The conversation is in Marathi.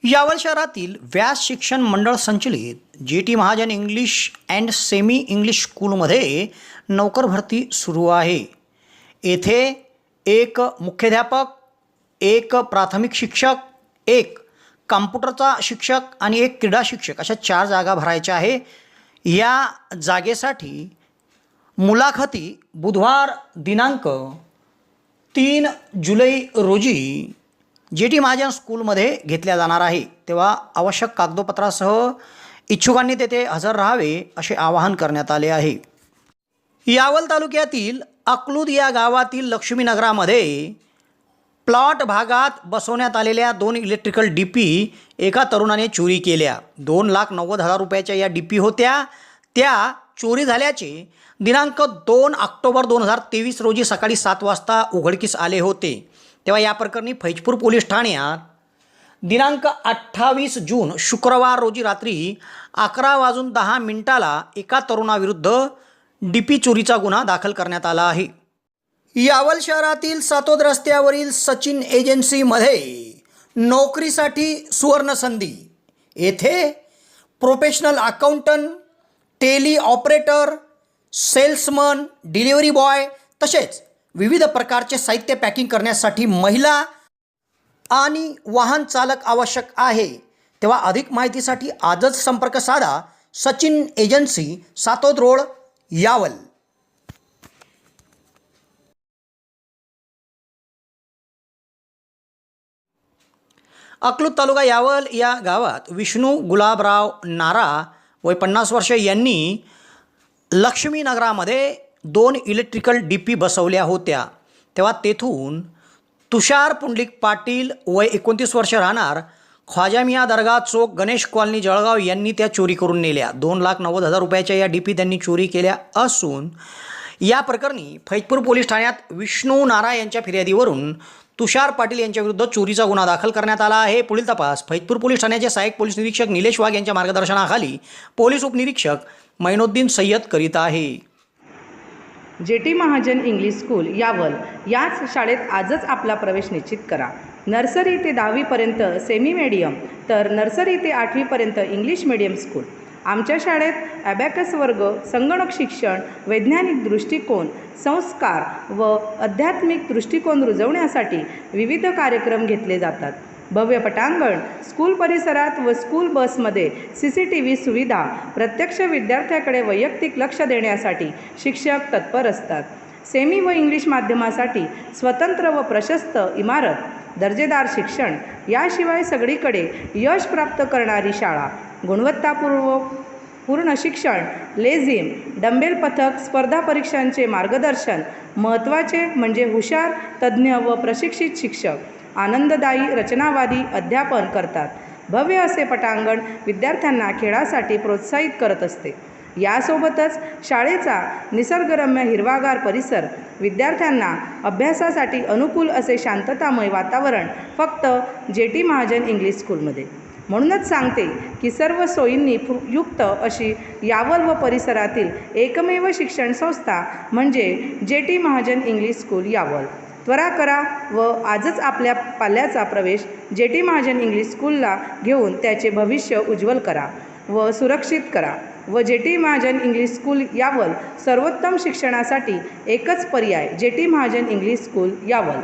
यावल शहरातील व्यास शिक्षण मंडळ संचलित GT. Mahajan English and semi English स्कूलमध्ये नोकर भरती सुरू आहे। येथे एक मुख्याध्यापक, एक प्राथमिक शिक्षक, एक कॉम्प्युटरचा शिक्षक आणि एक क्रीडा शिक्षक अशा 4 जागा भरायच्या आहे। या जागेसाठी मुलाखती बुधवार दिनांक 3 जुलै रोजी जी.टी. महाजन स्कूलमध्ये घेतल्या जाणार आहे। तेव्हा आवश्यक कागदपत्रासह इच्छुकांनी तेथे हजर राहावे असे आवाहन करण्यात आले आहे। यावल तालुक्यातील अकलूद या गावातील लक्ष्मीनगरामध्ये प्लॉट भागात बसवण्यात आलेल्या 2 इलेक्ट्रिकल डीपी एका तरुणाने चोरी केल्या। 2,90,000 रुपयाच्या या डीपी होत्या, त्या चोरी झाल्याचे दिनांक 2 ऑक्टोबर 2023 रोजी सकाळी 7 वाजता उघडकीस आले होते। तेव्हा या प्रकरणी फैजपूर पोलीस ठाण्यात दिनांक 28 जून शुक्रवार रोजी रात्री 11:10 एका तरुणाविरुद्ध डीपी चोरीचा गुन्हा दाखल करण्यात आला आहे। यावल शहरातील सातोद रस्त्यावरील सचिन एजन्सीमध्ये नोकरीसाठी सुवर्ण संधी। येथे professional accountant, tele operator, salesman, delivery boy तसेच विविध प्रकारचे साहित्य पॅकिंग करण्यासाठी महिला आणि वाहन चालक आवश्यक आहे। तेव्हा अधिक माहितीसाठी आजच संपर्क साधा। Sachin agency, Satod road, Yawal. अकलूद तालुका यावल या गावात विष्णू गुलाबराव नारा वय 50 वर्षे यांनी लक्ष्मीनगरामध्ये 2 इलेक्ट्रिकल डीपी बसवल्या होत्या। तेव्हा तेथून तुषार पुंडलिक पाटील वय 29 वर्ष राहणार ख्वाजा मियाँ दर्गा चौक, गणेश कॉलनी, जळगाव यांनी त्या चोरी करून नेल्या। 2,90,000 रुपयाच्या या डीपी त्यांनी चोरी केल्या असून या प्रकरणी फैजपूर पोलीस ठाण्यात विष्णू नारा यांच्या फिर्यादीवरून तुषार पाटील यांच्याविरुद्ध चोरीचा गुन्हा दाखल करण्यात आला आहे। पुढील तपास फैजपूर पोलीस ठाण्याचे सहाय्यक पोलीस निरीक्षक निलेश वाघ यांच्या मार्गदर्शनाखाली पोलीस उपनिरीक्षक मैनुद्दीन सय्यद करीत आहे। GT. Mahajan English school Yawal याच शाळेत आजच आपला प्रवेश निश्चित करा। नर्सरी ते 10वी पर्यंत सेमी मीडियम तर नर्सरी ते 8वी पर्यंत इंग्लिश मीडियम स्कूल। आमच्या शाळेत ॲबॅकस वर्ग, संगणक शिक्षण, वैज्ञानिक दृष्टिकोन, संस्कार व आध्यात्मिक दृष्टिकोन रुजवण्यासाठी विविध कार्यक्रम घेतले जातात। भव्य पटांगण, स्कूल परिसरात व स्कूल बसमध्ये CCTV सुविधा, प्रत्यक्ष विद्यार्थ्याकडे वैयक्तिक लक्ष देण्यासाठी शिक्षक तत्पर असतात। सेमी व इंग्लिश माध्यमासाठी स्वतंत्र व प्रशस्त इमारत, दर्जेदार शिक्षण, याशिवाय सगळीकडे यश प्राप्त करणारी शाळा, गुणवत्तापूर्ण शिक्षण, लेझिम, डंबेल पथक, स्पर्धा परीक्षांचे मार्गदर्शन, महत्त्वाचे म्हणजे हुशार, तज्ज्ञ व प्रशिक्षित शिक्षक, आनंददायी रचनावादी अध्यापन करतात। भव्य असे पटांगण विद्यार्थ्यांना खेळासाठी प्रोत्साहित करत असते। यासोबतच शाळेचा निसर्गरम्य हिरवागार परिसर, विद्यार्थ्यांना अभ्यासासाठी अनुकूल असे शांततामय वातावरण फक्त जी.टी. महाजन इंग्लिश स्कूलमध्ये। म्हणूनच सांगते की सर्व सोयींनी युक्त अशी यावल व परिसरातील एकमेव शिक्षण संस्था म्हणजे GT. Mahajan English school Yawal. त्वरा करा व आजच आपल्या पाल्याचा प्रवेश जी.टी. महाजन इंग्लिश स्कूलला घेऊन त्याचे भविष्य उज्ज्वल करा व सुरक्षित करा व GT. Mahajan English school Yawal सर्वोत्तम शिक्षणासाठी एकच पर्याय GT. Mahajan English school Yawal.